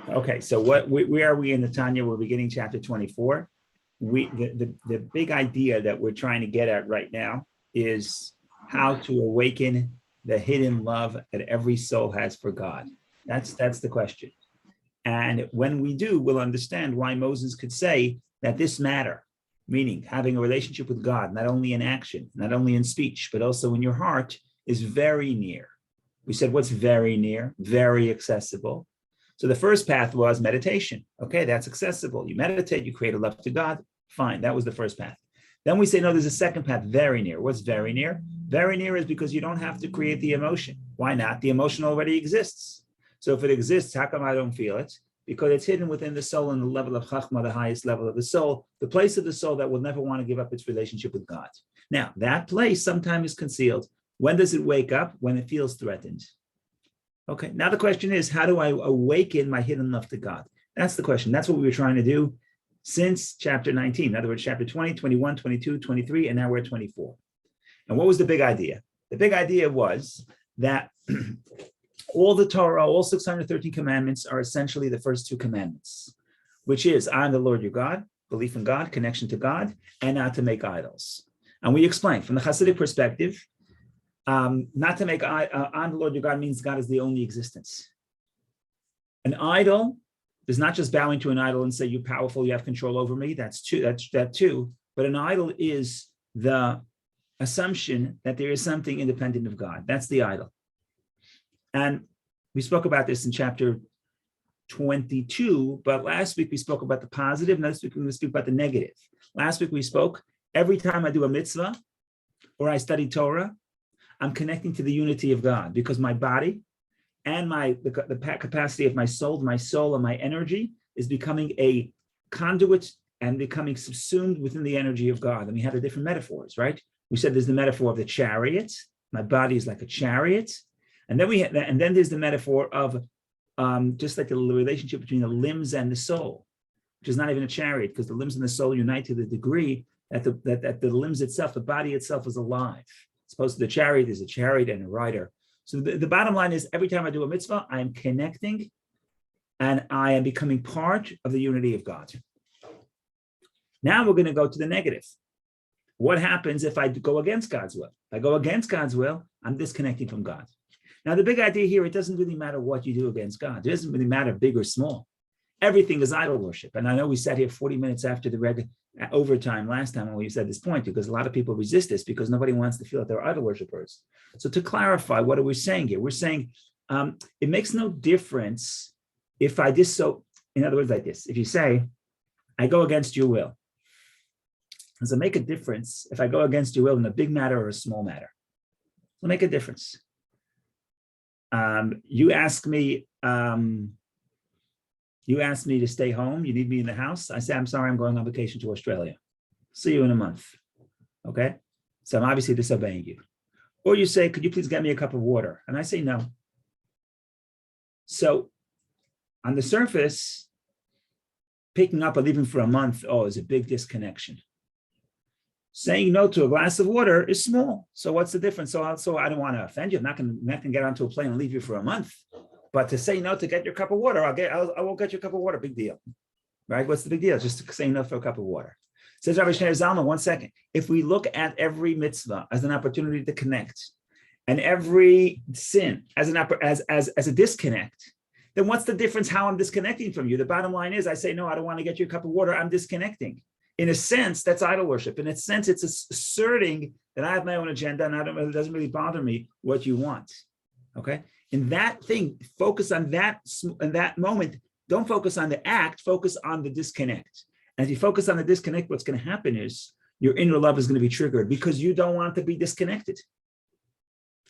Okay, so where are we in the Tanya? We're beginning chapter 24. The big idea that we're trying to get at right now is how to awaken the hidden love that every soul has for God. That's the question. And when we do, we'll understand why Moses could say that this matter, meaning having a relationship with God, not only in action, not only in speech, but also in your heart, is very near. We said what's very near, very accessible. So the first path was meditation. Okay, that's accessible. You meditate, you create a love to God. Fine, that was the first path. Then we say, no, there's a second path, very near. What's very near? Very near is because you don't have to create the emotion. Why not? The emotion already exists. So if it exists, how come I don't feel it? Because it's hidden within the soul in the level of Chachma, the highest level of the soul, the place of the soul that will never want to give up its relationship with God. Now, that place sometimes is concealed. When does it wake up? When it feels threatened. Okay, now the question is, how do I awaken my hidden love to God? That's the question. That's what we were trying to do since chapter 19. In other words, chapter 20, 21, 22, 23, and now we're at 24. And what was the big idea? The big idea was that all the Torah, all 613 commandments are essentially the first two commandments, which is, I am the Lord your God, belief in God, connection to God, and not to make idols. And we explained from the Hasidic perspective, not to make on the Lord your God means God is the only existence. An idol is not just bowing to an idol and say, you're powerful, you have control over me. That's too. But an idol is the assumption that there is something independent of God. That's the idol. And we spoke about this in chapter 22, but last week we spoke about the positive. Next week we're going to speak about the negative. Last week we spoke, every time I do a mitzvah or I study Torah, I'm connecting to the unity of God because my body and the capacity of my soul and my energy is becoming a conduit and becoming subsumed within the energy of God. And we had the different metaphors, right? We said there's the metaphor of the chariot. My body is like a chariot. And then there's the metaphor of just like the relationship between the limbs and the soul, which is not even a chariot because the limbs and the soul unite to the degree that the limbs itself, the body itself is alive. As opposed to the chariot, there's a chariot and a rider. So the bottom line is every time I do a mitzvah, I am connecting and I am becoming part of the unity of God. Now we're going to go to the negative. What happens if I go against God's will? If I go against God's will, I'm disconnecting from God. Now, the big idea here, it doesn't really matter what you do against God. It doesn't really matter big or small. Everything is idol worship. And I know we sat here 40 minutes after the overtime last time when we said this point, because a lot of people resist this because nobody wants to feel that they're idol worshipers. So to clarify, what are we saying here? We're saying it makes no difference if I just in other words, like this, if you say, I go against your will, does it make a difference if I go against your will in a big matter or a small matter? It'll make a difference. You ask me to stay home. You need me in the house. I say, I'm sorry, I'm going on vacation to Australia. See you in a month. Okay. So I'm obviously disobeying you. Or you say, could you please get me a cup of water? And I say, no. So on the surface, picking up or leaving for a month, is a big disconnection. Saying no to a glass of water is small. So what's the difference? So I don't want to offend you. I'm not going to get onto a plane and leave you for a month. But to say no to get your cup of water, I won't get your cup of water. Big deal, right? What's the big deal? Just to say no for a cup of water. Says Rabbi Shneur Zalman, 1 second. If we look at every mitzvah as an opportunity to connect, and every sin as a disconnect, then what's the difference how I'm disconnecting from you? The bottom line is I say, no, I don't want to get you a cup of water. I'm disconnecting. In a sense, that's idol worship. In a sense, it's asserting that I have my own agenda and it doesn't really bother me what you want. Okay? In that thing, focus on that in that moment. Don't focus on the act, focus on the disconnect. And if you focus on the disconnect, what's going to happen is your inner love is going to be triggered because you don't want to be disconnected.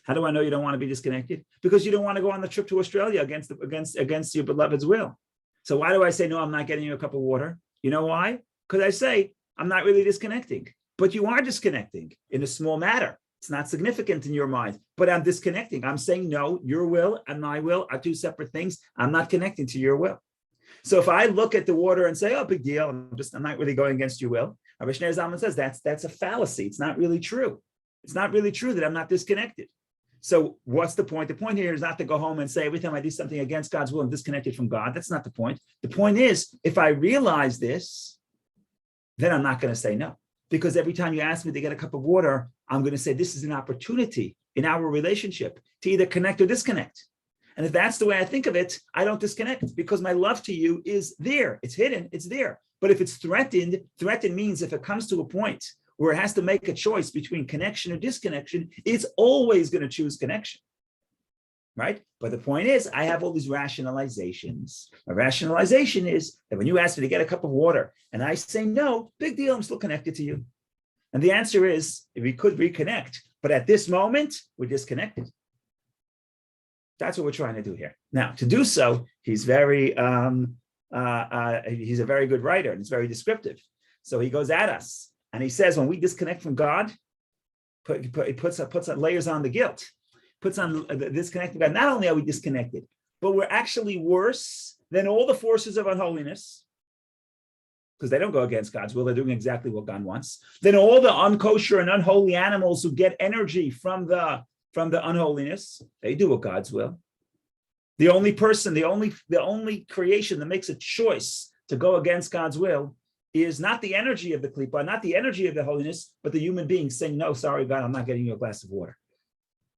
How do I know you don't want to be disconnected? Because you don't want to go on the trip to Australia against your beloved's will. So why do I say, no, I'm not getting you a cup of water? You know why? Because I say, I'm not really disconnecting, but you are disconnecting in a small matter. It's not significant in your mind, but I'm disconnecting. I'm saying, no, your will and my will are two separate things. I'm not connecting to your will. So if I look at the water and say, oh, big deal, I'm not really going against your will. Rabbi Shneur Zalman says that's a fallacy. It's not really true. It's not really true that I'm not disconnected. So what's the point? The point here is not to go home and say, every time I do something against God's will, I'm disconnected from God. That's not the point. The point is, if I realize this, then I'm not going to say no. Because every time you ask me to get a cup of water, I'm going to say, this is an opportunity in our relationship to either connect or disconnect. And if that's the way I think of it, I don't disconnect because my love to you is there. It's hidden, it's there. But if it's threatened means if it comes to a point where it has to make a choice between connection or disconnection, it's always going to choose connection, right? But the point is, I have all these rationalizations. My rationalization is that when you ask me to get a cup of water and I say no, big deal, I'm still connected to you. And the answer is, we could reconnect, but at this moment, we're disconnected. That's what we're trying to do here. Now, to do so, he's very, he's a very good writer and it's very descriptive. So he goes at us and he says, when we disconnect from God, he puts layers on the guilt, puts on the disconnect from God. Not only are we disconnected, but we're actually worse than all the forces of unholiness, because they don't go against God's will. They're doing exactly what God wants. Then all the unkosher and unholy animals who get energy from the unholiness, they do what God's will. The only person, the only creation that makes a choice to go against God's will is not the energy of the klipa, not the energy of the holiness, but the human being saying, no, sorry, God, I'm not getting you a glass of water.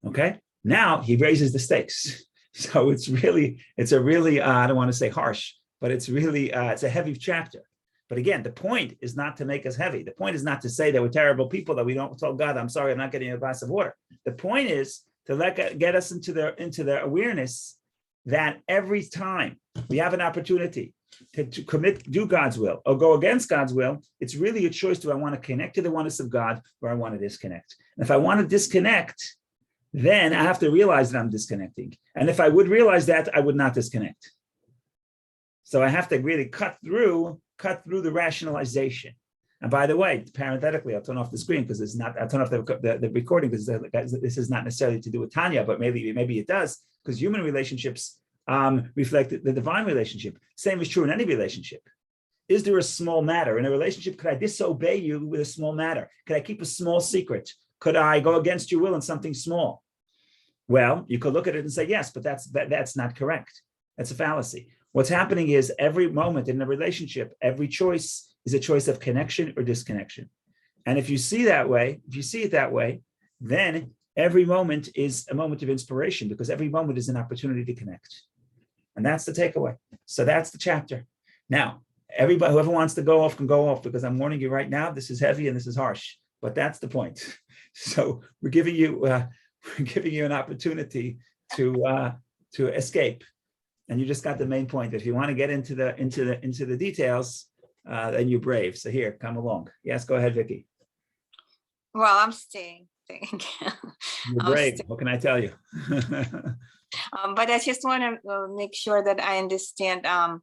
Okay? Now he raises the stakes. So it's a really, I don't want to say harsh, but it's really, it's a heavy chapter. But again, the point is not to make us heavy. The point is not to say that we're terrible people, that we don't tell God, I'm sorry, I'm not getting you a glass of water. The point is to get us into the awareness that every time we have an opportunity to do God's will or go against God's will, it's really a choice. Do I want to connect to the oneness of God or I want to disconnect? And if I want to disconnect, then I have to realize that I'm disconnecting. And if I would realize that, I would not disconnect. So I have to really cut through the rationalization. And by the way, parenthetically, I'll turn off the screen because I'll turn off the recording because this is not necessarily to do with Tanya, but maybe it does, because human relationships reflect the divine relationship. Same is true in any relationship. Is there a small matter in a relationship? Could I disobey you with a small matter? Could I keep a small secret? Could I go against your will in something small? Well, you could look at it and say yes, but that's not correct. That's a fallacy. What's happening is every moment in a relationship, every choice is a choice of connection or disconnection. And if you see it that way, then every moment is a moment of inspiration because every moment is an opportunity to connect. And that's the takeaway. So that's the chapter. Now, everybody, whoever wants to go off can go off because I'm warning you right now, this is heavy and this is harsh, but that's the point. So we're giving you an opportunity to escape. And you just got the main point. If you want to get into the details, then you're brave. So here, come along. Yes, go ahead, Vicky. Well, I'm staying. Thank you. You're brave. What can I tell you? But I just want to make sure that I understand all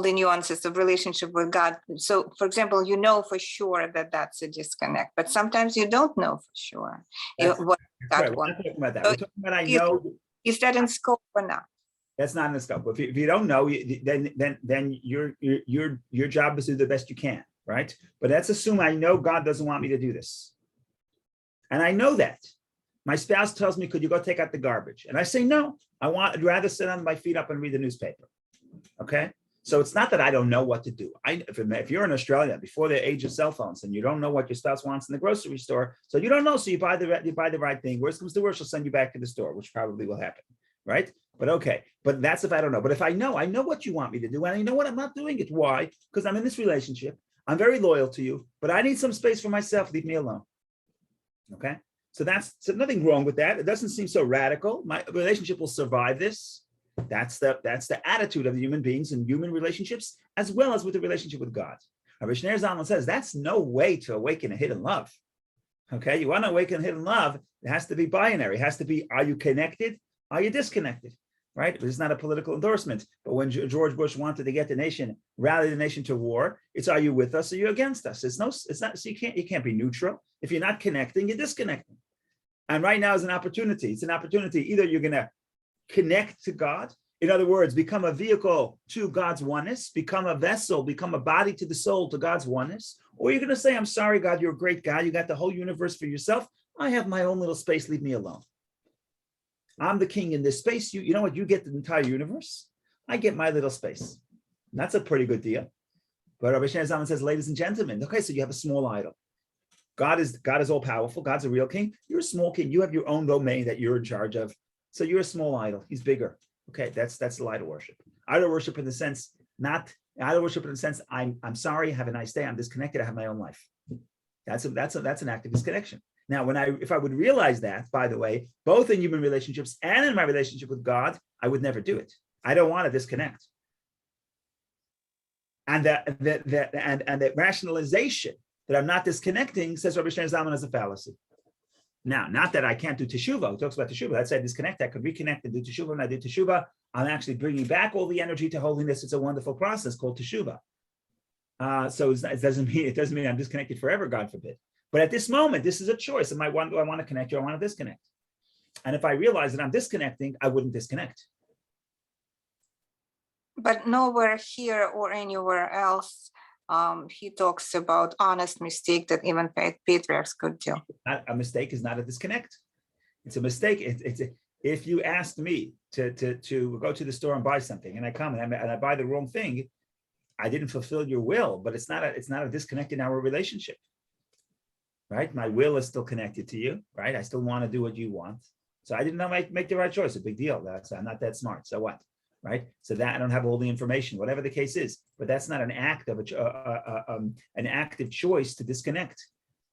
the nuances of relationship with God. So, for example, you know for sure that that's a disconnect, but sometimes you don't know for sure what God wants. We're not talking about that. We're talking about I know. Is that in scope or not? That's not in the scope. If you don't know, then your job is to do the best you can, right? But let's assume I know God doesn't want me to do this, and I know that. My spouse tells me, "Could you go take out the garbage?" And I say, "No, I'd rather sit on my feet up and read the newspaper." Okay, so it's not that I don't know what to do. If you're in Australia before the age of cell phones and you don't know what your spouse wants in the grocery store, so you don't know, so you buy the right thing. Worst comes to worst, she'll send you back to the store, which probably will happen, right? But okay, but that's if I don't know. But if I know what you want me to do, and I know what I'm not doing it. Why? Because I'm in this relationship. I'm very loyal to you, but I need some space for myself. Leave me alone. Okay. So so nothing wrong with that. It doesn't seem so radical. My relationship will survive this. That's the attitude of the human beings in human relationships, as well as with the relationship with God. Rabbi Shneur Zalman says that's no way to awaken a hidden love. Okay, you want to awaken hidden love, it has to be binary. It has to be, are you connected? Are you disconnected? Right? It's not a political endorsement. But when George Bush wanted to get rally the nation to war, it's are you with us or are you against us? It's not. So you can't be neutral. If you're not connecting, you're disconnecting. And right now is an opportunity. It's an opportunity. Either you're going to connect to God, in other words, become a vehicle to God's oneness, become a vessel, become a body to the soul to God's oneness, or you're going to say, I'm sorry, God, you're a great God. You got the whole universe for yourself, I have my own little space, leave me alone. I'm the king in this space. You know what? You get the entire universe. I get my little space. That's a pretty good deal. But Rabbi Shneur Zalman says, ladies and gentlemen, okay, so you have a small idol. God is all powerful. God's a real king. You're a small king. You have your own domain that you're in charge of. So you're a small idol. He's bigger. Okay, that's the idol worship. Idol worship in the sense, not idol worship in the sense, I'm sorry, have a nice day. I'm disconnected. I have my own life. That's an act of disconnection. Now, if I would realize that, by the way, both in human relationships and in my relationship with God, I would never do it. I don't want to disconnect. And that rationalization that I'm not disconnecting, says Rabbi Shneur Zalman, is a fallacy. Now, not that I can't do teshuvah. He talks about teshuvah. Let's say I disconnect. I could reconnect and do teshuvah. When I do teshuvah, I'm actually bringing back all the energy to holiness. It's a wonderful process called teshuvah. So it doesn't mean I'm disconnected forever, God forbid. But at this moment, this is a choice. Do I want to connect or I want to disconnect? And if I realize that I'm disconnecting, I wouldn't disconnect. But nowhere here or anywhere else, he talks about honest mistake that even patriarchs could do. A mistake is not a disconnect. It's a mistake. If you asked me to go to the store and buy something, and I come and I buy the wrong thing, I didn't fulfill your will, but it's not a disconnect in our relationship, right? My will is still connected to you, right? I still want to do what you want, so I did not make the right choice. A big deal. I'm not that smart. So what? Right? So that I don't have all the information, whatever the case is, but that's not an act of an active choice to disconnect,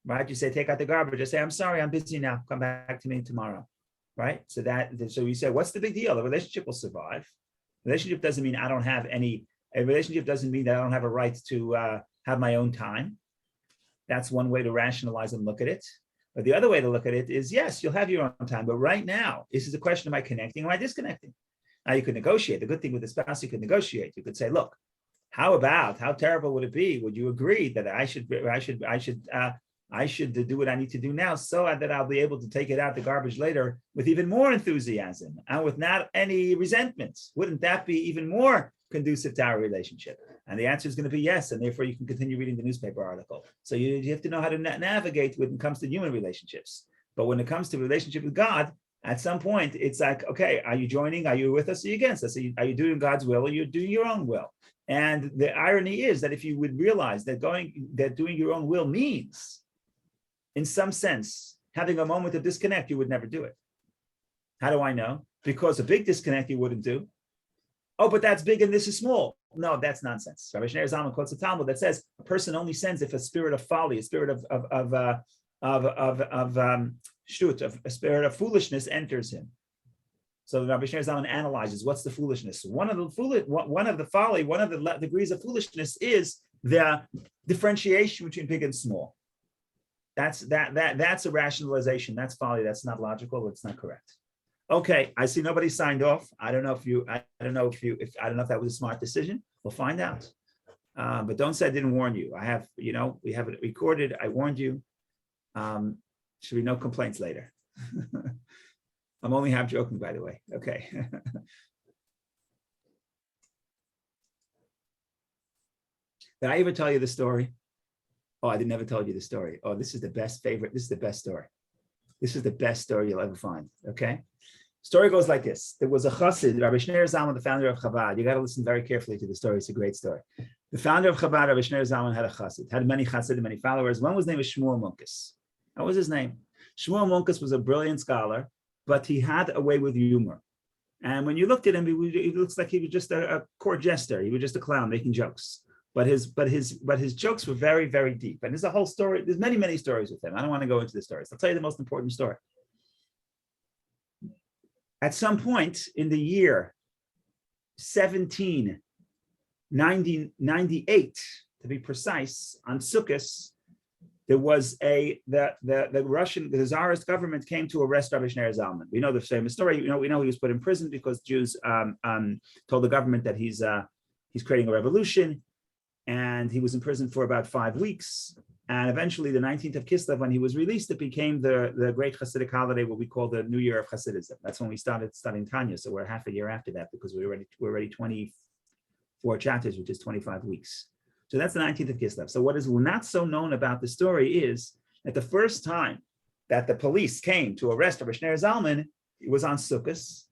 right? You say, take out the garbage. I say, I'm sorry, I'm busy now. Come back to me tomorrow, right? So you say, what's the big deal? The relationship will survive. Relationship doesn't mean I don't have any. A relationship doesn't mean that I don't have a right to have my own time. That's one way to rationalize and look at it. But the other way to look at it is, yes, you'll have your own time, but right now, this is a question: am I connecting? Am I disconnecting? Now you could negotiate. The good thing with the spouse, you could negotiate. You could say, "Look, how terrible would it be? Would you agree that I should do what I need to do now, so that I'll be able to take it out the garbage later with even more enthusiasm and with not any resentment? Wouldn't that be even more conducive to our relationship?" And the answer is going to be yes, and therefore you can continue reading the newspaper article. So you have to know how to navigate when it comes to human relationships. But when it comes to relationship with God, at some point, it's like, okay, are you joining? Are you with us? Are you against us? Are you doing God's will or you're doing your own will? And the irony is that if you would realize that doing your own will means, in some sense, having a moment of disconnect, you would never do it. How do I know? Because a big disconnect you wouldn't do. Oh, but that's big and this is small. No, that's nonsense. Rabbi Shneur Zalman quotes a Talmud that says a person only sins if a spirit of folly, a spirit a spirit of foolishness enters him. So Rabbi Shneur Zalman analyzes what's the foolishness. One of the degrees of foolishness is the differentiation between big and small. That's a rationalization. That's folly. That's not logical. It's not correct. Okay, I see nobody signed off. I don't know if that was a smart decision. We'll find out. But don't say I didn't warn you. We have it recorded. I warned you. Should be no complaints later. I'm only half joking, by the way. Okay. Did I ever tell you the story? Oh, I never told you the story. Oh, this is the best favorite. This is the best story. This is the best story you'll ever find. Okay. Story goes like this. There was a chassid, Rabbi Shneur Zalman, the founder of Chabad. You got to listen very carefully to the story. It's a great story. The founder of Chabad, Rabbi Shneur Zalman, had a chassid, had many chassidim, many followers. One was named Shmuel Munkus. That was his name. Shmuel Munkus was a brilliant scholar, but he had a way with humor. And when you looked at him, he looks like he was just a court jester. He was just a clown making jokes. But his jokes were very, very deep. And there's a whole story. There's many, many stories with him. I don't want to go into the stories. I'll tell you the most important story. At some point in the year 1798, to be precise, on Sukkot, there was the Tsarist government came to arrest Rabbi Shneur Zalman. We know the famous story. We know he was put in prison because Jews told the government that he's creating a revolution, and he was in prison for about 5 weeks. And eventually, the 19th of Kislev, when he was released, it became the great Hasidic holiday, what we call the New Year of Hasidism. That's when we started studying Tanya. So we're half a year after that because we're already 24 chapters, which is 25 weeks. So that's the 19th of Kislev. So what is not so known about the story is that the first time that the police came to arrest Rabbi Shneur Zalman, he was on Sukkot,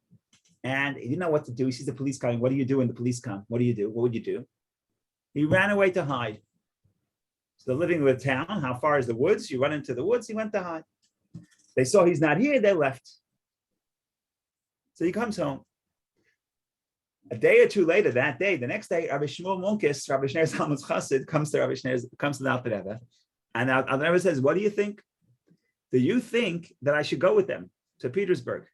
and he didn't know what to do. He sees the police coming. What do you do when the police come? What do you do? What would you do? He ran away to hide. So they're living with town. How far is the woods? You run into the woods. He went to hide. They saw he's not here. They left. So he comes home. A day or two later, that day, the next day, Rabbi Shmuel Munkis, Rabbi Shneur Zalman's chassid, comes to the Alter Rebbe, and the Alter Rebbe says, "What do you think? Do you think that I should go with them to Petersburg?"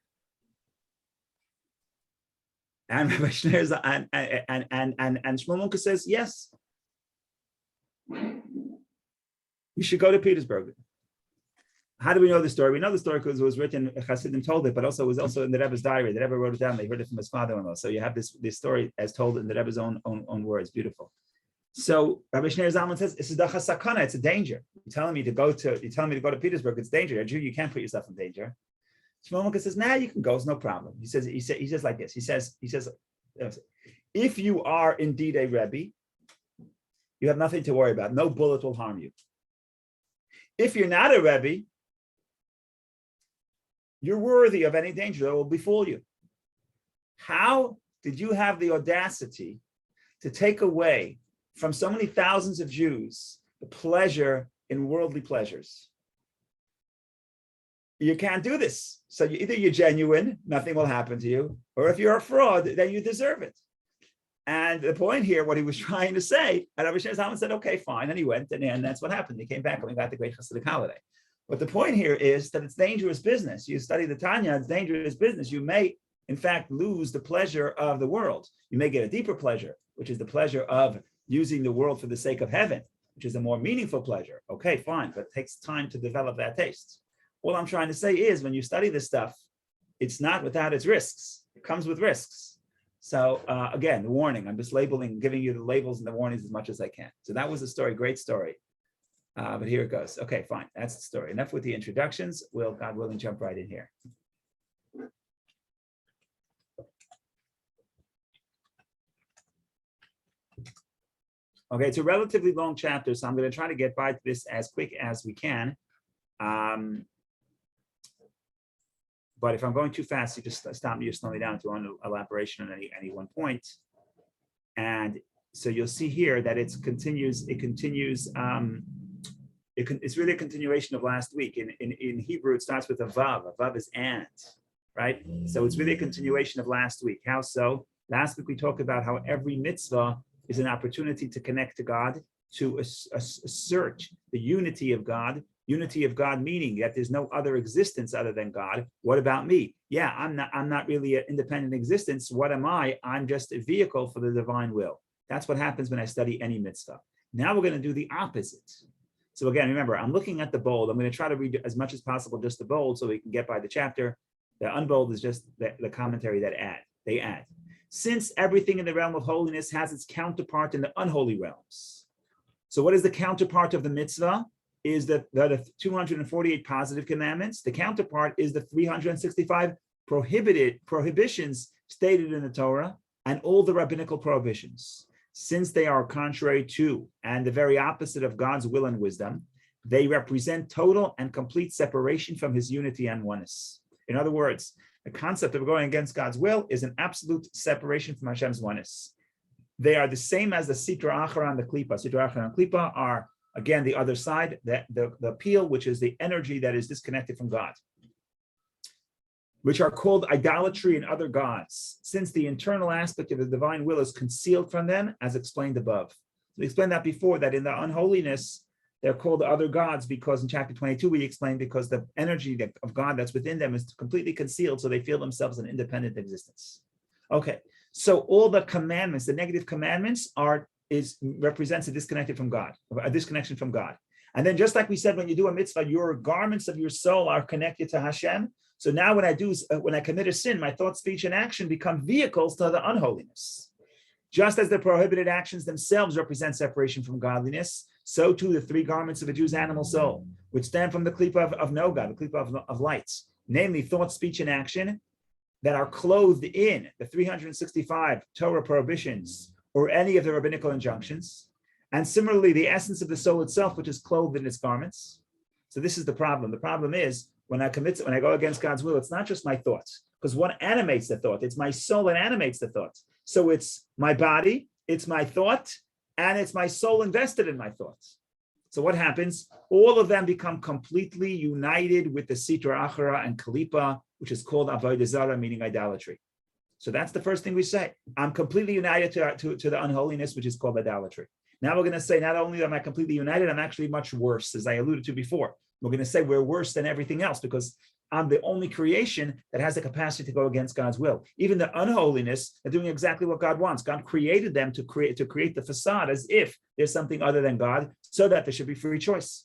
And Rabbi Shneur and Shmuel Munkis says, "Yes, you should go to Petersburg." How do we know the story? We know the story because it was written, Chassidim told it, but also it was also in the Rebbe's diary. The Rebbe wrote it down. They heard it from his father-in-law. So you have this story as told in the Rebbe's own words. Beautiful. So Rabbi Shneur Zalman says, "It's a sakana. It's a danger. You're telling me to go to Petersburg. It's danger. You're a Jew. You can't put yourself in danger." Shmuel Munkis says, "Nah, you can go. It's no problem." He says like this. He says, "If you are indeed a Rebbe, you have nothing to worry about. No bullet will harm you. If you're not a Rebbe, you're worthy of any danger that will befall you. How did you have the audacity to take away from so many thousands of Jews the pleasure in worldly pleasures? You can't do this. So either you're genuine, nothing will happen to you, or if you're a fraud, then you deserve it." And the point here, what he was trying to say, and Rabbi Shneur Zalman said, "Okay, fine," and he went, and that's what happened. He came back and we got the great Hasidic holiday. But the point here is that it's dangerous business. You study the Tanya, it's dangerous business. You may, in fact, lose the pleasure of the world. You may get a deeper pleasure, which is the pleasure of using the world for the sake of heaven, which is a more meaningful pleasure. Okay, fine, but it takes time to develop that taste. All I'm trying to say is when you study this stuff, it's not without its risks. It comes with risks. So again, the warning, I'm just giving you the labels and the warnings as much as I can. So that was the story, great story. But here it goes. Okay, fine. That's the story. Enough with the introductions. We'll, God willing, jump right in here. Okay, it's a relatively long chapter, so I'm going to try to get by this as quick as we can. But if I'm going too fast, you just stop me, you slow me down to an elaboration on any one point. And so you'll see here that it's really a continuation of last week. In Hebrew, it starts with a vav. A vav is and, right? So it's really a continuation of last week. How so? Last week we talked about how every mitzvah is an opportunity to connect to God, to assert the unity of God. Unity of God meaning that there's no other existence other than God. What about me? Yeah, I'm not really an independent existence. What am I? I'm just a vehicle for the divine will. That's what happens when I study any mitzvah. Now we're going to do the opposite. So again, remember, I'm looking at the bold. I'm going to try to read as much as possible just the bold so we can get by the chapter. The unbold is just the commentary that they add. Since everything in the realm of holiness has its counterpart in the unholy realms. So what is the counterpart of the mitzvah? Is the 248 positive commandments. The counterpart is the 365 prohibitions stated in the Torah and all the rabbinical prohibitions. Since they are contrary to and the very opposite of God's will and wisdom, they represent total and complete separation from his unity and oneness. In other words, the concept of going against God's will is an absolute separation from Hashem's oneness. They are the same as the Sitra Achra and the Klipa. Sitra Achra and Klipa are, again, the other side, the peel, which is the energy that is disconnected from God, which are called idolatry and other gods, since the internal aspect of the divine will is concealed from them, as explained above. We explained that before, that in the unholiness, they're called other gods because in chapter 22, we explained because the energy of God that's within them is completely concealed, so they feel themselves an independent existence. Okay, so all the commandments, the negative commandments represents a disconnection from God. And then just like we said, when you do a mitzvah, your garments of your soul are connected to Hashem. So now when I commit a sin, my thought, speech, and action become vehicles to the unholiness. Just as the prohibited actions themselves represent separation from godliness, so too the three garments of a Jew's animal soul, which stand from the klipa of Noga, the klipa of lights, namely thought, speech, and action, that are clothed in the 365 Torah prohibitions or any of the rabbinical injunctions. And similarly, the essence of the soul itself, which is clothed in its garments. So this is the problem. The problem is when I go against God's will, it's not just my thoughts, because what animates the thought? It's my soul that animates the thoughts. So it's my body, it's my thought, and it's my soul invested in my thoughts. So what happens? All of them become completely united with the Sitra Achara and Kalipa, which is called Avodah Zarah, meaning idolatry. So that's the first thing we say. I'm completely united to the unholiness, which is called idolatry. Now we're going to say, not only am I completely united, I'm actually much worse, as I alluded to before. We're going to say we're worse than everything else because I'm the only creation that has the capacity to go against God's will. Even the unholiness are doing exactly what God wants. God created them to create the facade as if there's something other than God, so that there should be free choice.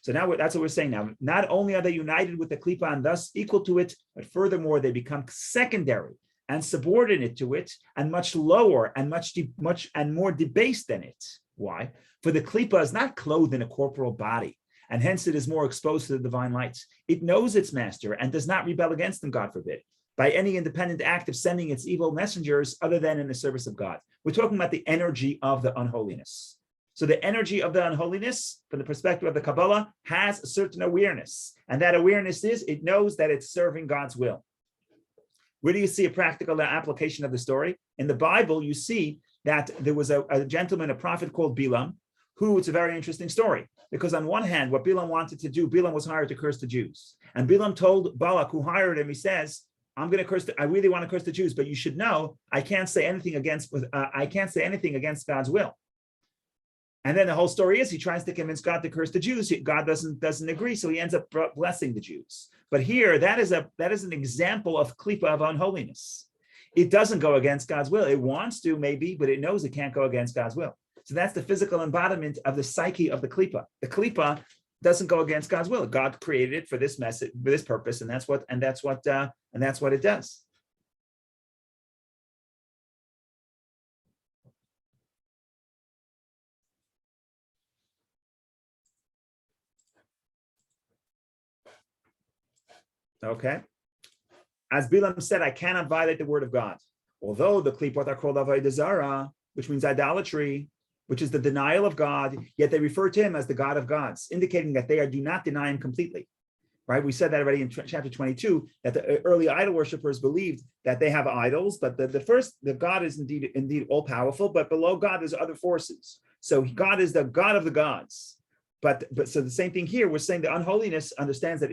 So now that's what we're saying now. Not only are they united with the klipa and thus equal to it, but furthermore, they become secondary and subordinate to it, and much lower and much and more debased than it. Why? For the klipa is not clothed in a corporal body, and hence it is more exposed to the divine lights. It knows its master and does not rebel against him, God forbid, by any independent act of sending its evil messengers other than in the service of God. We're talking about the energy of the unholiness. So the energy of the unholiness, from the perspective of the Kabbalah, has a certain awareness. And that awareness is, it knows that it's serving God's will. Where do you see a practical application of the story? In the Bible, you see that there was a gentleman, a prophet called Bilam, who, it's a very interesting story. Because on one hand, what Bilam wanted to do, Bilam was hired to curse the Jews. And Bilam told Balak, who hired him, he says, I really want to curse the Jews, but you should know, I can't say anything against God's will. And then the whole story is he tries to convince God to curse the Jews. God doesn't agree, so he ends up blessing the Jews. But here, that is an example of klipa, of unholiness. It doesn't go against God's will. It wants to, maybe, but it knows it can't go against God's will. So that's the physical embodiment of the psyche of the klipa. The klipa doesn't go against God's will. God created it for this message, for this purpose, and that's what it does. Okay. As Bilam said, I cannot violate the word of God. Although the klipot are called avodah zarah, which means idolatry, which is the denial of God, yet they refer to him as the God of gods, indicating that they do not deny him completely. Right? We said that already in chapter 22, that the early idol worshippers believed that they have idols, but the God is indeed all powerful, but below God there's other forces. So God is the God of the gods. But so the same thing here, we're saying the unholiness understands that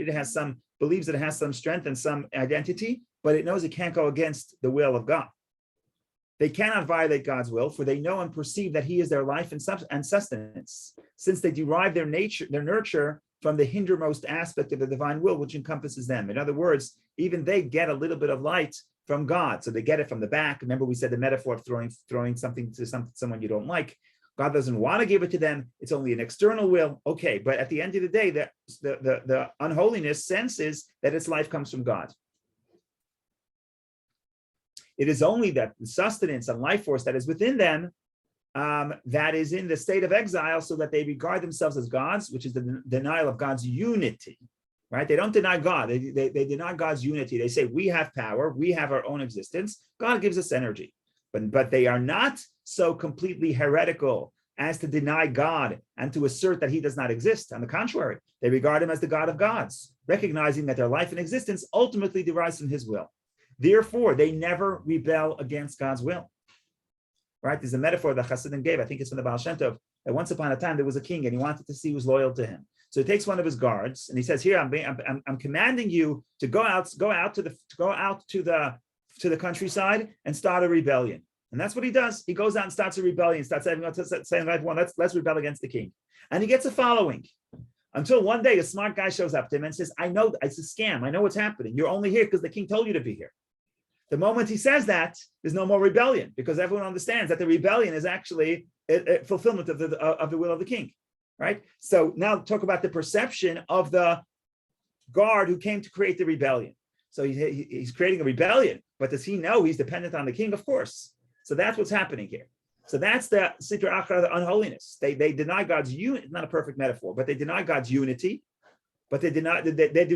believes that it has some strength and some identity, but it knows it can't go against the will of God. They cannot violate God's will, for they know and perceive that he is their life and sustenance, since they derive their nurture from the hindermost aspect of the divine will, which encompasses them. In other words, even they get a little bit of light from God. So they get it from the back. Remember, we said the metaphor of throwing something to someone you don't like. God doesn't want to give it to them. It's only an external will. Okay, but at the end of the day, the unholiness senses that its life comes from God. It is only that the sustenance and life force that is within them that is in the state of exile, so that they regard themselves as gods, which is the denial of God's unity. Right? They don't deny God. They deny God's unity. They say, we have power. We have our own existence. God gives us energy. But they are not so completely heretical as to deny God and to assert that he does not exist. On the contrary, they regard him as the God of gods, recognizing that their life and existence ultimately derives from his will. Therefore, they never rebel against God's will. Right? There's a metaphor that Hasidim gave, I think it's from the Baal Shem Tov, that once upon a time there was a king and he wanted to see who was loyal to him. So he takes one of his guards and he says, "Here, I'm commanding you to go out to the countryside and start a rebellion." And that's what he does. He goes out and starts a rebellion, starts saying, let's rebel against the king. And he gets a following. Until one day, a smart guy shows up to him and says, I know it's a scam. I know what's happening. You're only here because the king told you to be here. The moment he says that, there's no more rebellion, because everyone understands that the rebellion is actually a fulfillment of the will of the king, right? So now talk about the perception of the guard who came to create the rebellion. So he's creating a rebellion, but does he know he's dependent on the king? Of course. So that's what's happening here. So that's the Sitra Achra, the unholiness. They deny God's unity, not a perfect metaphor, but they deny God's unity, but they do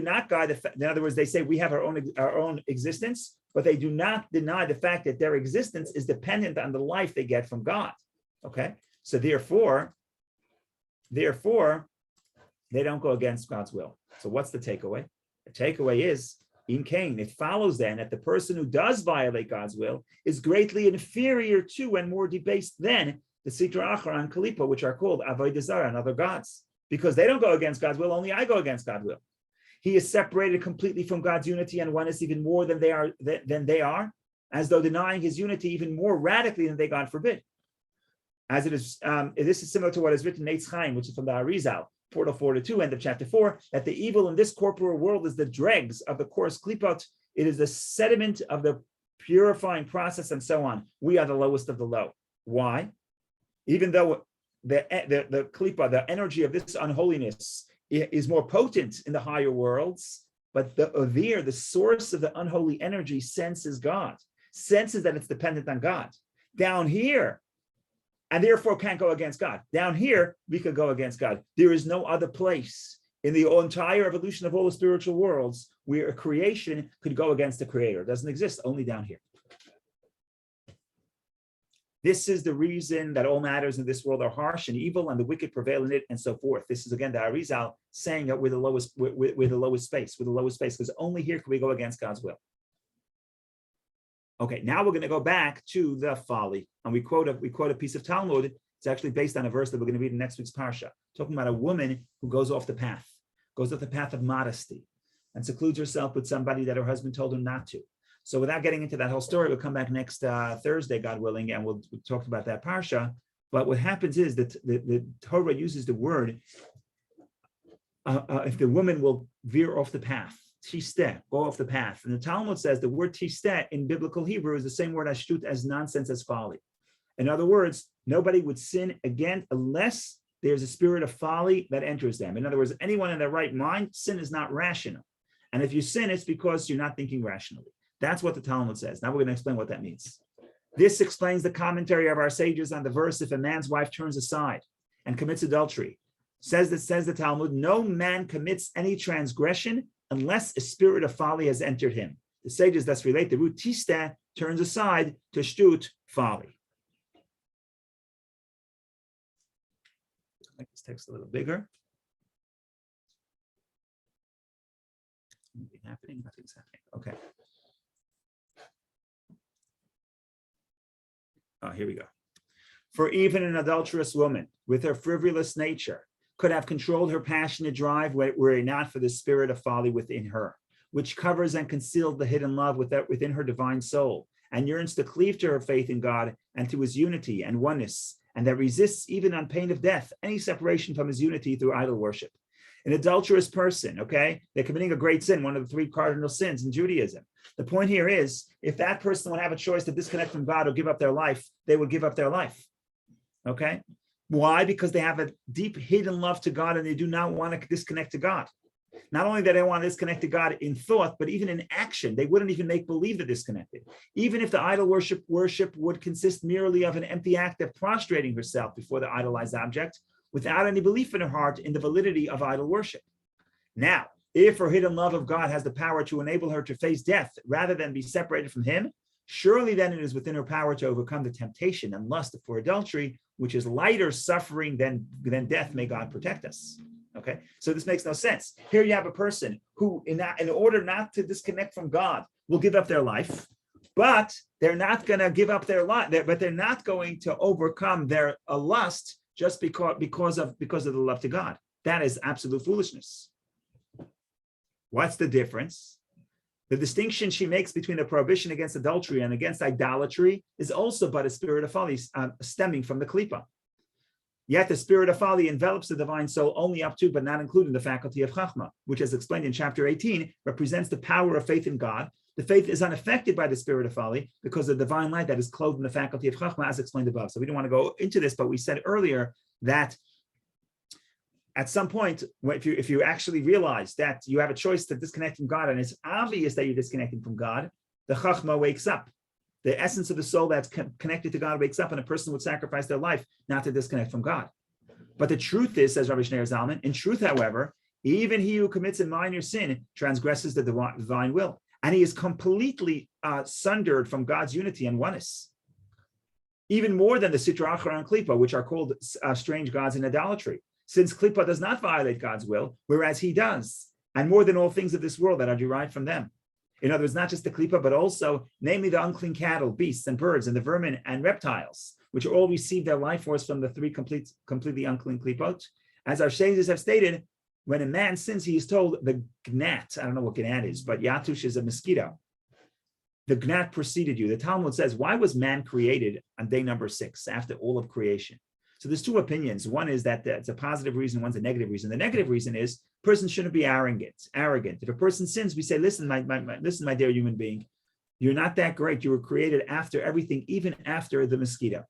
not guide. In other words, they say we have our own existence, but they do not deny the fact that their existence is dependent on the life they get from God. Okay, so therefore, They don't go against God's will. So what's the takeaway? The takeaway is, in Cain, it follows then that the person who does violate God's will is greatly inferior to and more debased than the Sitra Achra and Kalipa, which are called Avodah Zarah and other gods, because they don't go against God's will, only I go against God's will. He is separated completely from God's unity and oneness even more than they are, as though denying his unity even more radically than they, God forbid. As it is, this is similar to what is written in Eitz Chaim, which is from the Arizal, Portal 4-2, end of chapter 4, that the evil in this corporal world is the dregs of the coarse klipot. It is the sediment of the purifying process and so on. We are the lowest of the low. Why? Even though the klipa, the energy of this unholiness, is more potent in the higher worlds, but the source of the unholy energy senses God, senses that it's dependent on God. Down here, and therefore can't go against God. Down here, we could go against God. There is no other place in the entire evolution of all the spiritual worlds where a creation could go against the creator. It doesn't exist, only down here. This is the reason that all matters in this world are harsh and evil, and the wicked prevail in it, and so forth. This is again the Arizal saying that we're the lowest space, because only here can we go against God's will. Okay, now we're going to go back to the folly, and we quote a piece of Talmud. It's actually based on a verse that we're going to read in next week's parsha, talking about a woman who goes off the path of modesty, and secludes herself with somebody that her husband told her not to. So without getting into that whole story, we'll come back next Thursday, God willing, and we'll talk about that parsha. But what happens is that the Torah uses the word, if the woman will veer off the path, tisteh, go off the path. And the Talmud says the word tisteh in biblical Hebrew is the same word ashtut, as nonsense, as folly. In other words, nobody would sin again unless there's a spirit of folly that enters them. In other words, anyone in their right mind, sin is not rational. And if you sin, it's because you're not thinking rationally. That's what the Talmud says. Now we're going to explain what that means. This explains the commentary of our sages on the verse, if a man's wife turns aside and commits adultery. Says the Talmud, no man commits any transgression unless a spirit of folly has entered him. The sages thus relate the root tisteh, turns aside, to shtut, folly. Make this text a little bigger. Something happening? Nothing's happening. Okay. Oh, here we go. For even an adulterous woman with her frivolous nature could have controlled her passionate drive were it not for the spirit of folly within her, which covers and conceals the hidden love within her divine soul, and yearns to cleave to her faith in God and to his unity and oneness, and that resists even on pain of death any separation from his unity through idol worship. An adulterous person, okay, they're committing a great sin, one of the 3 cardinal sins in Judaism. The point here is, if that person would have a choice to disconnect from God or give up their life, they would give up their life, okay? Why? Because they have a deep hidden love to God and they do not want to disconnect to God. Not only that they want to disconnect to God in thought, but even in action, they wouldn't even make believe they're disconnected. Even if the idol worship would consist merely of an empty act of prostrating herself before the idolized object, without any belief in her heart in the validity of idol worship. Now, if her hidden love of God has the power to enable her to face death rather than be separated from him, surely then it is within her power to overcome the temptation and lust for adultery, which is lighter suffering than death. May God protect us. Okay, so this makes no sense. Here you have a person who, in order not to disconnect from God, will give up their life, but they're not going to give up their life, but they're not going to overcome their lust just because of the love to God. That is absolute foolishness. What's the difference? The distinction she makes between the prohibition against adultery and against idolatry is also but a spirit of folly stemming from the klipa. Yet the spirit of folly envelops the divine soul only up to, but not including the faculty of chachma, which, as explained in chapter 18, represents the power of faith in God. The faith is unaffected by the spirit of folly because of the divine light that is clothed in the faculty of chachma, as explained above. So we don't want to go into this, but we said earlier that at some point, if you actually realize that you have a choice to disconnect from God, and it's obvious that you're disconnecting from God, the chachma wakes up. The essence of the soul that's connected to God wakes up, and a person would sacrifice their life not to disconnect from God. But the truth is, says Rabbi Shneur Zalman, in truth, however, even he who commits a minor sin transgresses the divine will, and he is completely sundered from God's unity and oneness, even more than the Sitra Achra and Klipa, which are called strange gods in idolatry. since klipa does not violate God's will, whereas he does, and more than all things of this world that are derived from them. In other words, not just the klipa, but also, namely the unclean cattle, beasts, and birds, and the vermin and reptiles, which all receive their life force from the three completely unclean klipot. As our sages have stated, when a man sins, he is told the gnat, I don't know what gnat is, but yatush is a mosquito. The gnat preceded you. The Talmud says, why was man created on day number 6 after all of creation? So there's two opinions. One is that it's a positive reason, one's a negative reason. The negative reason is person shouldn't be arrogant. If a person sins, we say, listen, my dear human being, you're not that great. You were created after everything, even after the mosquito.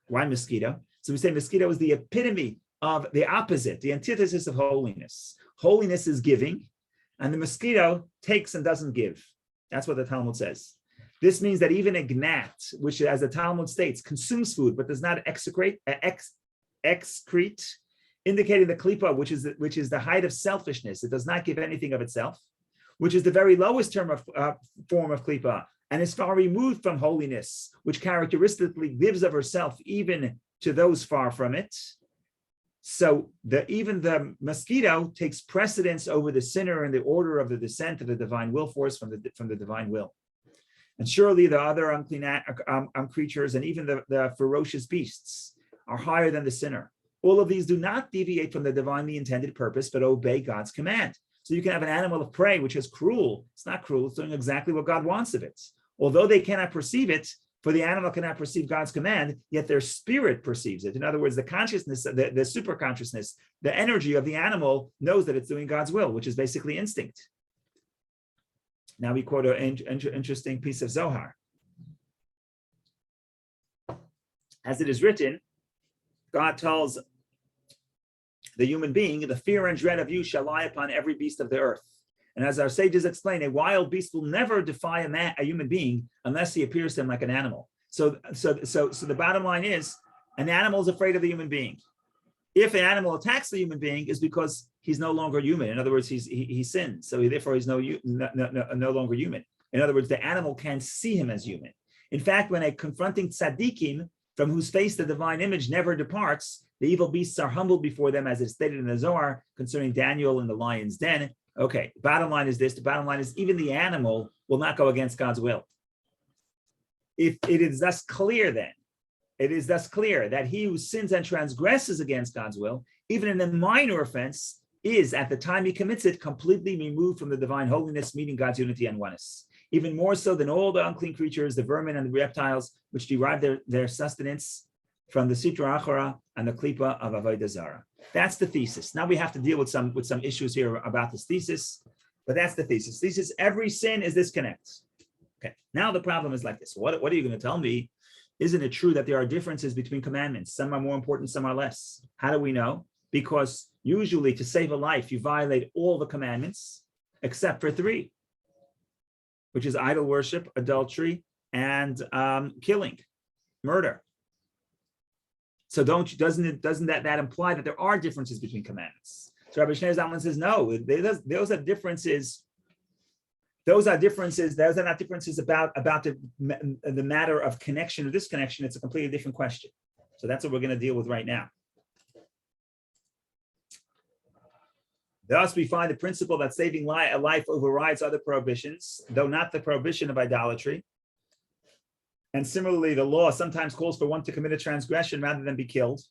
Why mosquito? So we say mosquito is the epitome of the opposite, the antithesis of holiness. Holiness is giving, and the mosquito takes and doesn't give. That's what the Talmud says. This means that even a gnat, which, as the Talmud states, consumes food but does not excrete, indicating the klipa, which is the height of selfishness. It does not give anything of itself, which is the very lowest form of klipa, and is far removed from holiness, which characteristically gives of herself even to those far from it. So even the mosquito takes precedence over the sinner in the order of the descent of the divine will force from the divine will. And surely the other unclean creatures and even the ferocious beasts are higher than the sinner. All of these do not deviate from the divinely intended purpose, but obey God's command. So you can have an animal of prey which is cruel. It's not cruel. It's doing exactly what God wants of it. Although they cannot perceive it, for the animal cannot perceive God's command, yet their spirit perceives it. In other words, the consciousness, the super consciousness, the energy of the animal knows that it's doing God's will, which is basically instinct. Now we quote an interesting piece of Zohar. As it is written, God tells the human being, the fear and dread of you shall lie upon every beast of the earth. And as our sages explain, a wild beast will never defy a human being unless he appears to him like an animal. So the bottom line is, an animal is afraid of the human being. If an animal attacks the human being, is because he's no longer human. In other words, he sins, so therefore he's no longer human. In other words, the animal can't see him as human. In fact, when a confronting tzaddikim, from whose face the divine image never departs, the evil beasts are humbled before them, as is stated in the Zohar concerning Daniel in the lion's den. Okay, bottom line is this. The bottom line is even the animal will not go against God's will. If it is thus clear then, it is thus clear that he who sins and transgresses against God's will, even in a minor offense, is at the time he commits it completely removed from the divine holiness, meaning God's unity and oneness. Even more so than all the unclean creatures, the vermin and the reptiles, which derive their sustenance from the Sitra Achara and the Klipa of Avodah Zarah. That's the thesis. Now we have to deal with some issues here about this thesis, but that's the thesis. Thesis: every sin is disconnect. Okay. Now the problem is like this. What are you going to tell me? Isn't it true that there are differences between commandments? Some are more important, some are less. How do we know? Because usually to save a life, you violate all the commandments except for 3, which is idol worship, adultery, and killing, murder. So doesn't that imply that there are differences between commandments? So Rabbi Shneur Zalman says no. Those are differences. Those are differences. Those are not differences about the matter of connection or disconnection. It's a completely different question. So that's what we're going to deal with right now. Thus, we find the principle that saving a life overrides other prohibitions, though not the prohibition of idolatry. And similarly, the law sometimes calls for one to commit a transgression rather than be killed.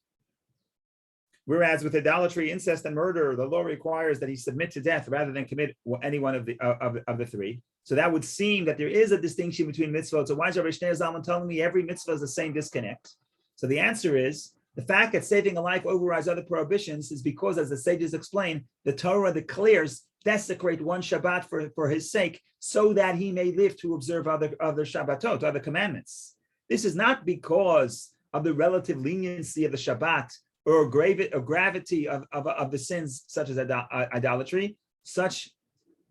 Whereas with idolatry, incest, and murder, the law requires that he submit to death rather than commit any one of the 3. So that would seem that there is a distinction between mitzvot. So why is Rabbi Shneur Zalman telling me every mitzvah is the same disconnect? So the answer is, the fact that saving a life overrides other prohibitions is because, as the sages explain, the Torah declares desecrate one Shabbat for his sake, so that he may live to observe other Shabbatot, other commandments. This is not because of the relative leniency of the Shabbat or gravity of the sins such as idolatry, such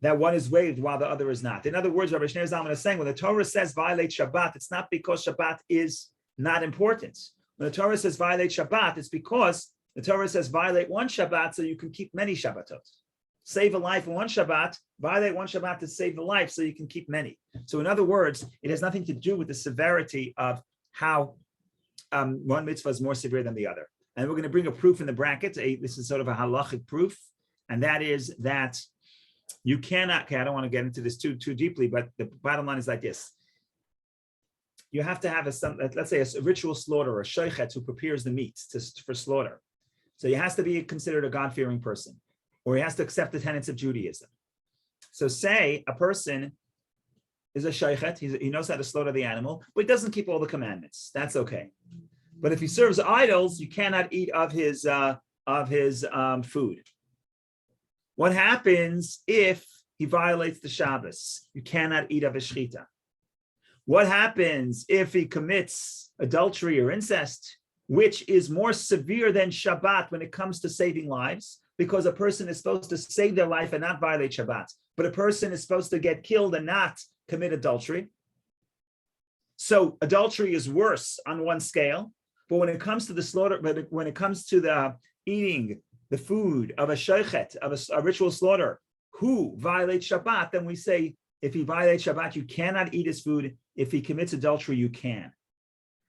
that one is waived while the other is not. In other words, Rabbi Shneur Zalman is saying when the Torah says violate Shabbat, it's not because Shabbat is not important. When the Torah says violate Shabbat, it's because the Torah says violate one Shabbat so you can keep many Shabbatot. Save a life in one Shabbat, violate one Shabbat to save the life so you can keep many. So in other words, it has nothing to do with the severity of how one mitzvah is more severe than the other. and we're going to bring a proof in the brackets. This is sort of a halachic proof, and that is that you cannot. Okay, I don't want to get into this too deeply, but the bottom line is like this: you have to have let's say a ritual slaughter, a shoichet who prepares the meat for slaughter. So he has to be considered a God-fearing person, or he has to accept the tenets of Judaism. So say a person is a shoichet, he knows how to slaughter the animal, but he doesn't keep all the commandments. That's okay. But if he serves idols, you cannot eat of his food. What happens if he violates the Shabbos? You cannot eat of his shechita. What happens if he commits adultery or incest, which is more severe than Shabbat when it comes to saving lives? Because a person is supposed to save their life and not violate Shabbat, but a person is supposed to get killed and not commit adultery. So adultery is worse on one scale, but when it comes to the slaughter, when it comes to the eating the food of a shoichet, of a ritual slaughter, who violates Shabbat, then we say, if he violates Shabbat, you cannot eat his food. If he commits adultery, you can.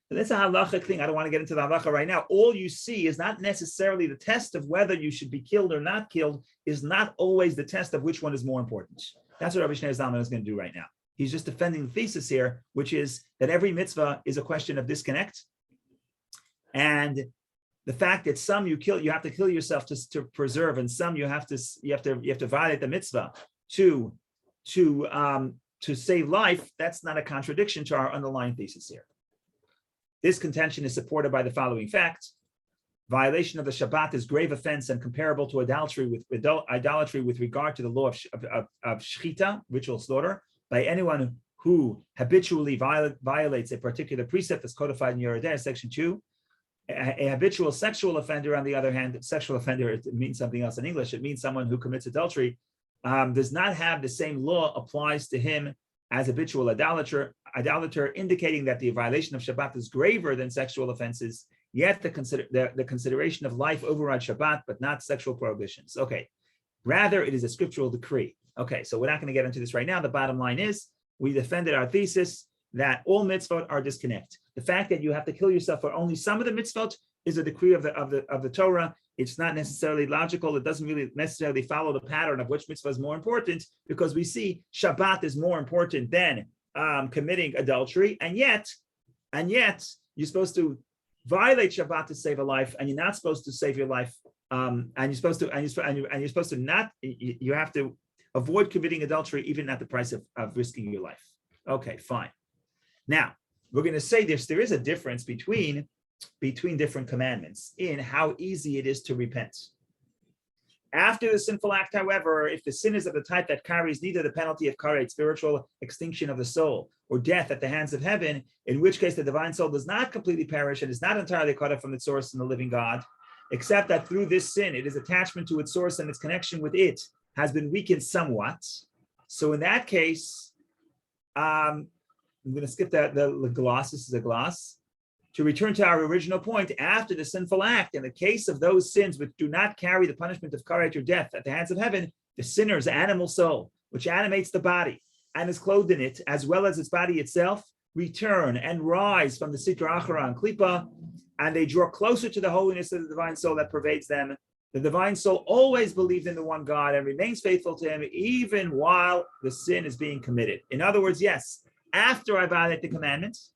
So that's a halachic thing. I don't want to get into the halacha right now. All you see is not necessarily the test of whether you should be killed or not killed, is not always the test of which one is more important. That's what Rabbi Shneur Zalman is going to do right now. He's just defending the thesis here, which is that every mitzvah is a question of disconnect. And the fact that some you have to kill yourself to preserve, and some you have to violate the mitzvah to save life. That's not a contradiction to our underlying thesis here. This contention is supported by the following fact: violation of the Shabbat is grave offense and comparable to idolatry with regard to the law of shechita, ritual slaughter, by anyone who habitually violates a particular precept that's codified in Yoreh De'ah, section 2. A habitual sexual offender, on the other hand, sexual offender, it means something else in English. It means someone who commits adultery, does not have the same law applies to him as habitual idolater, indicating that the violation of Shabbat is graver than sexual offenses, yet the consideration of life overrides Shabbat, but not sexual prohibitions. Okay, rather it is a scriptural decree. Okay, so we're not going to get into this right now. The bottom line is, we defended our thesis that all mitzvot are disconnect. The fact that you have to kill yourself for only some of the mitzvot is a decree of the Torah. It's not necessarily logical. It doesn't really necessarily follow the pattern of which mitzvah is more important, because we see Shabbat is more important than committing adultery, and yet you're supposed to violate Shabbat to save a life, and you're not supposed to save your life, and you're supposed to not. You have to avoid committing adultery even at the price of risking your life. Okay, fine. Now we're going to say this: there is a difference between different commandments in how easy it is to repent. After the sinful act, however, if the sin is of the type that carries neither the penalty of karet, spiritual extinction of the soul, or death at the hands of heaven, in which case the divine soul does not completely perish and is not entirely cut off from its source in the living God, except that through this sin, its attachment to its source and its connection with it has been weakened somewhat. So in that case, I'm going to skip the gloss. This is a gloss. To return to our original point, after the sinful act, in the case of those sins which do not carry the punishment of karet or death at the hands of heaven, the sinner's animal soul, which animates the body and is clothed in it, as well as its body itself, return and rise from the sitra achara and klipa, and they draw closer to the holiness of the divine soul that pervades them. The divine soul always believed in the one God and remains faithful to him even while the sin is being committed. In other words, yes, after I violate the commandments,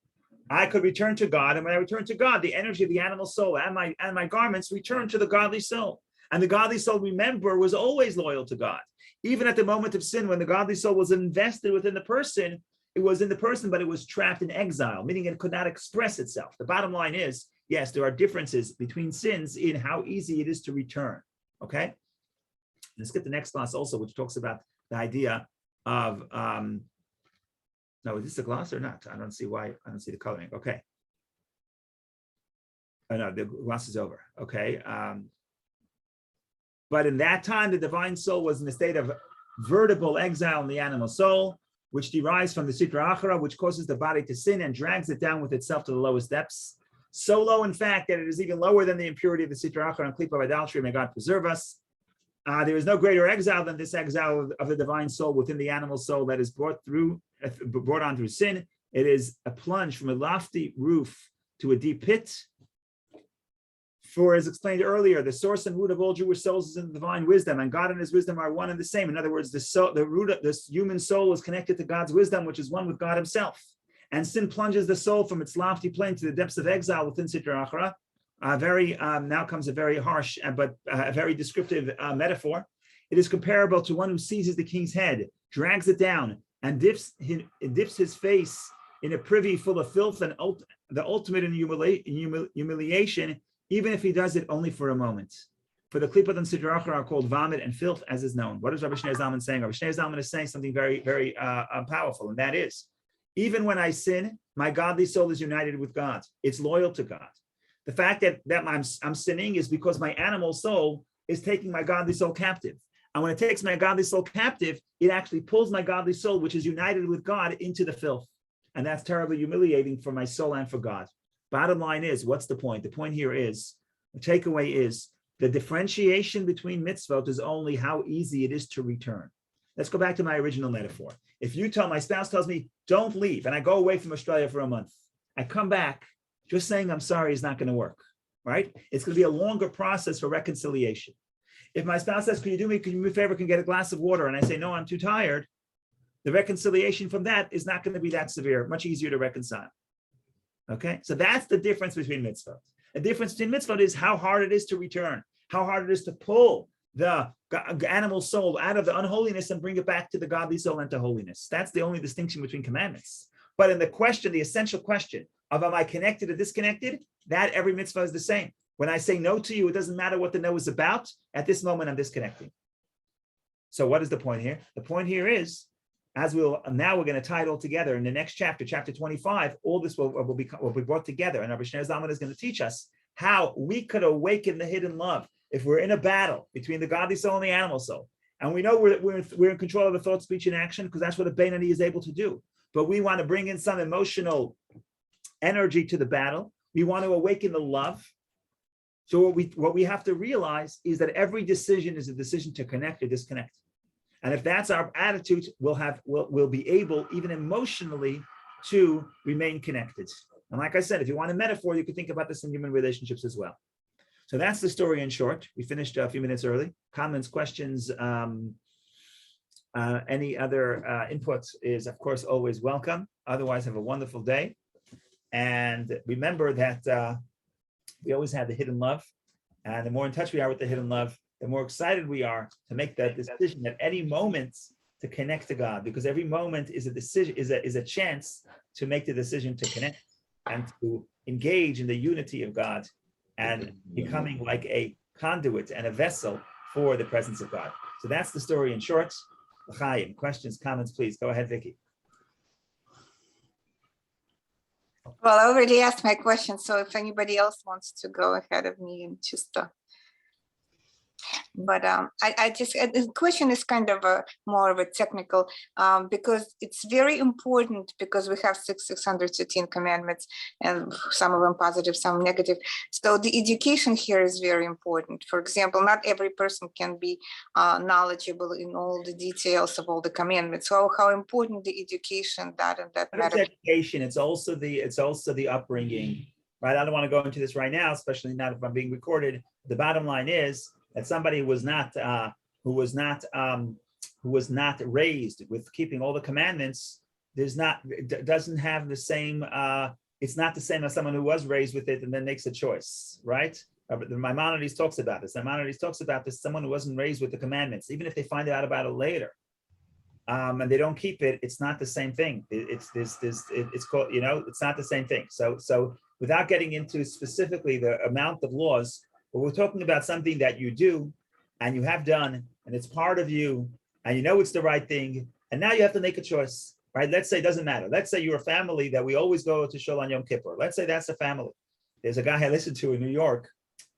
I could return to God, and when I return to God, the energy of the animal soul and my garments return to the godly soul. And the godly soul, remember, was always loyal to God. Even at the moment of sin, when the godly soul was invested within the person, it was in the person, but it was trapped in exile, meaning it could not express itself. The bottom line is, yes, there are differences between sins in how easy it is to return. Okay? Let's get the next class also, which talks about the idea of no, is this a gloss or not? I don't see why. I don't see the coloring. Okay. Oh no, the gloss is over. Okay. But in that time, the divine soul was in a state of vertical exile in the animal soul, which derives from the sitra achara, which causes the body to sin and drags it down with itself to the lowest depths. So low, in fact, that it is even lower than the impurity of the sitra achara and klipa of idolatry. May God preserve us. There is no greater exile than this exile of the divine soul within the animal soul that is brought on through sin. It is a plunge from a lofty roof to a deep pit, For as explained earlier, the source and root of all Jewish souls is in the divine wisdom, and God and his wisdom are one and the same. In other words, the root of this human soul is connected to God's wisdom, which is one with God himself. And sin plunges the soul from its lofty plane to the depths of exile within Sitra Achra. Now comes a very harsh but a very descriptive metaphor. It is comparable to one who seizes the king's head, drags it down, and dips his face in a privy full of filth and the ultimate in humiliation, even if he does it only for a moment. For the klipot and sidra achra are called vomit and filth, as is known. What is Rabbi Shneur Zalman saying? Rabbi Shneur Zalman is saying something very, very powerful, and that is, even when I sin, my godly soul is united with God. It's loyal to God. The fact that I'm sinning is because my animal soul is taking my godly soul captive. And when it takes my godly soul captive, it actually pulls my godly soul, which is united with God, into the filth. And that's terribly humiliating for my soul and for God. Bottom line is, what's the point? The point here is, the takeaway is, the differentiation between mitzvot is only how easy it is to return. Let's go back to my original metaphor. If my spouse tells me, don't leave, and I go away from Australia for a month, I come back, just saying I'm sorry is not going to work, right? It's going to be a longer process for reconciliation. If my spouse says, can you do me a favor, can you get a glass of water? And I say, no, I'm too tired. The reconciliation from that is not going to be that severe, much easier to reconcile. Okay, so that's the difference between mitzvot. The difference between mitzvot is how hard it is to return, how hard it is to pull the animal soul out of the unholiness and bring it back to the godly soul and to holiness. That's the only distinction between commandments. But in the question, the essential question of am I connected or disconnected, that every mitzvah is the same. When I say no to you, it doesn't matter what the no is about. At this moment, I'm disconnecting. So what is the point here? The point here is, we're going to tie it all together in the next chapter, chapter 25. All this will be brought together, and Rabbi Shneur Zalman is going to teach us how we could awaken the hidden love if we're in a battle between the godly soul and the animal soul, and we know we're in control of the thought, speech, and action because that's what a Beinani is able to do. But we want to bring in some emotional energy to the battle. We want to awaken the love. So what we have to realize is that every decision is a decision to connect or disconnect. And if that's our attitude, we'll be able, even emotionally, to remain connected. And like I said, if you want a metaphor, you could think about this in human relationships as well. So that's the story in short. We finished a few minutes early. Comments, questions, any other inputs is, of course, always welcome. Otherwise, have a wonderful day. And remember that we always have the hidden love. And the more in touch we are with the hidden love, the more excited we are to make that decision at any moment to connect to God, because every moment is a decision, is a chance to make the decision to connect and to engage in the unity of God and becoming like a conduit and a vessel for the presence of God. So that's the story in short. L'chaim. Questions, comments, please. Go ahead, Vicky. Well, I already asked my question, so if anybody else wants to go ahead of me and just but I just, the question is kind of more of a technical, because it's very important, because we have 613 commandments, and some of them positive, some negative. So the education here is very important. For example, not every person can be knowledgeable in all the details of all the commandments. So how important the education that matter. Education, it's also the upbringing, right? I don't want to go into this right now, especially not if I'm being recorded. The bottom line is that somebody who was not raised with keeping all the commandments doesn't have the same. It's not the same as someone who was raised with it and then makes a choice, right? Maimonides talks about this. Maimonides talks about this. Someone who wasn't raised with the commandments, even if they find out about it later, and they don't keep it, it's not the same thing. It's called, it's not the same thing. So without getting into specifically the amount of laws. But we're talking about something that you do and you have done, and it's part of you, and you know it's the right thing, and now you have to make a choice, right? Let's say it doesn't matter. Let's say you're a family that we always go to Shul on Yom Kippur. Let's say that's a family. There's a guy I listened to in New York.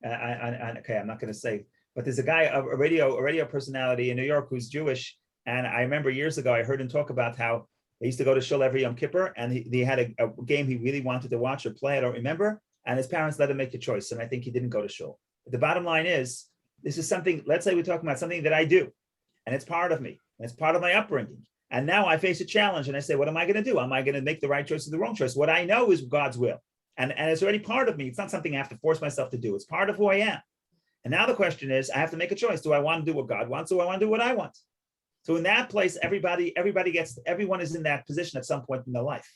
Okay, I'm not going to say, but there's a guy, a radio personality in New York who's Jewish, and I remember years ago I heard him talk about how they used to go to Shul every Yom Kippur, and he had a game he really wanted to watch or play. I don't remember. And his parents let him make a choice, and I think he didn't go to shul. But the bottom line is, this is something, let's say we're talking about something that I do, and it's part of me, and it's part of my upbringing. And now I face a challenge, and I say, what am I going to do? Am I going to make the right choice or the wrong choice? What I know is God's will. And it's already part of me. It's not something I have to force myself to do. It's part of who I am. And now the question is, I have to make a choice. Do I want to do what God wants, or do I want to do what I want? So in that place, everyone is in that position at some point in their life.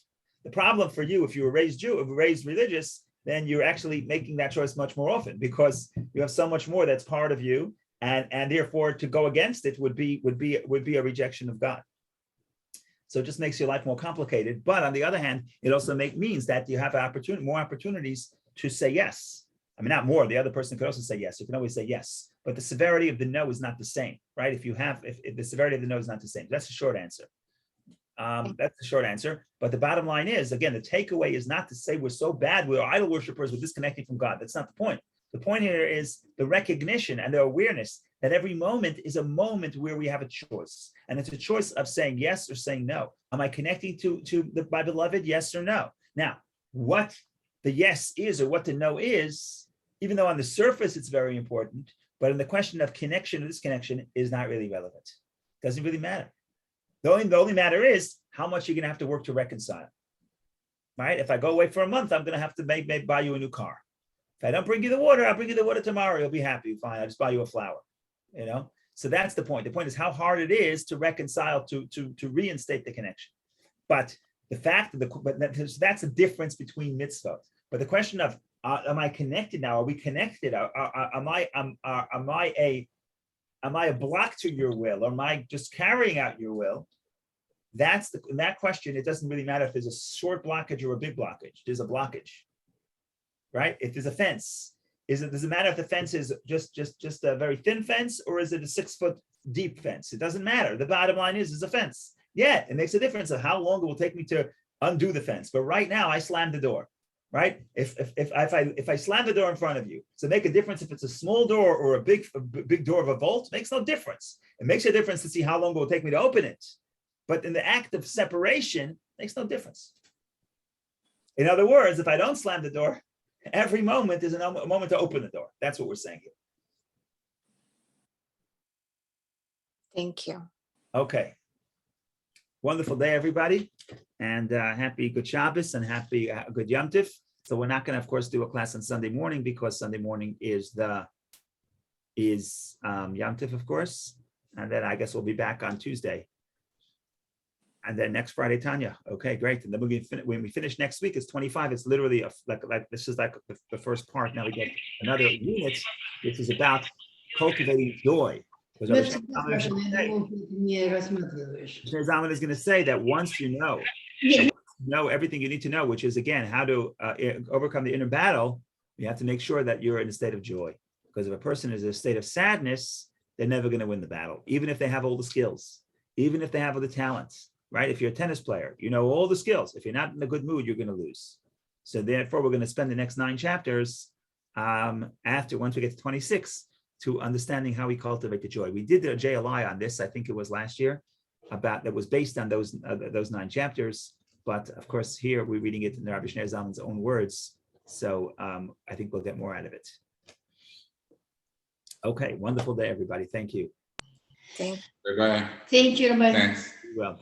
The problem for you, if you were raised religious, then you're actually making that choice much more often, because you have so much more that's part of you, and therefore to go against it would be a rejection of God. So it just makes your life more complicated. But on the other hand, it also means that you have more opportunities to say yes. I mean, not more. The other person could also say yes. You can always say yes, but the severity of the no is not the same, right? If the severity of the no is not the same, that's the short answer. That's the short answer. But the bottom line is, again, the takeaway is not to say we're so bad, we're idol worshipers, we're disconnecting from God. That's not the point. The point here is the recognition and the awareness that every moment is a moment where we have a choice. And it's a choice of saying yes or saying no. Am I connecting to my beloved, yes or no? Now, what the yes is or what the no is, even though on the surface it's very important, but in the question of connection or disconnection is not really relevant. Doesn't really matter. The only matter is how much you're going to have to work to reconcile. Right? If I go away for a month, I'm going to have to maybe buy you a new car. If I don't bring you the water, I'll bring you the water tomorrow. You'll be happy. Fine. I'll just buy you a flower. You know? So that's the point. The point is how hard it is to reconcile, to reinstate the connection. But the fact that that's the difference between mitzvot. But the question of am I connected now? Are we connected? Am I a block to your will, or am I just carrying out your will? That's in that question. It doesn't really matter if there's a short blockage or a big blockage. There's a blockage, right? If there's a fence, does it matter if the fence is just a very thin fence, or is it a 6 foot deep fence? It doesn't matter. The bottom line is a fence. Yeah, it makes a difference of how long it will take me to undo the fence. But right now, I slammed the door. Right? If I slam the door in front of you, does it make a difference if it's a small door or a big door of a vault? It makes no difference. It makes a difference to see how long it will take me to open it. But in the act of separation, it makes no difference. In other words, if I don't slam the door, every moment is a moment to open the door. That's what we're saying here. Thank you. Okay. Wonderful day, everybody, and happy Good Shabbos and happy Good Yom Tif. So we're not going to, of course, do a class on Sunday morning because Sunday morning is Yom Tif, of course, and then I guess we'll be back on Tuesday, and then next Friday, Tanya. Okay, great. And then when we finish next week, it's 25. It's literally like this is like the first part. Now we get another unit, which is about cultivating joy. Because Zalman is going to say that once you know everything you need to know, which is again how to overcome the inner battle, you have to make sure that you're in a state of joy. Because if a person is in a state of sadness, they're never going to win the battle, even if they have all the skills, even if they have all the talents. Right? If you're a tennis player, you know all the skills. If you're not in a good mood, you're going to lose. So therefore, we're going to spend the next 9 chapters once we get to 26. To understanding how we cultivate the joy. We did a JLI on this, I think it was last year, that was based on those 9 chapters. But of course, here we're reading it in Rabbi Shneur Zalman's own words. So I think we'll get more out of it. Okay, wonderful day, everybody. Thank you. Thank Bye-bye. Thank you, Rabbi. Thanks. Well.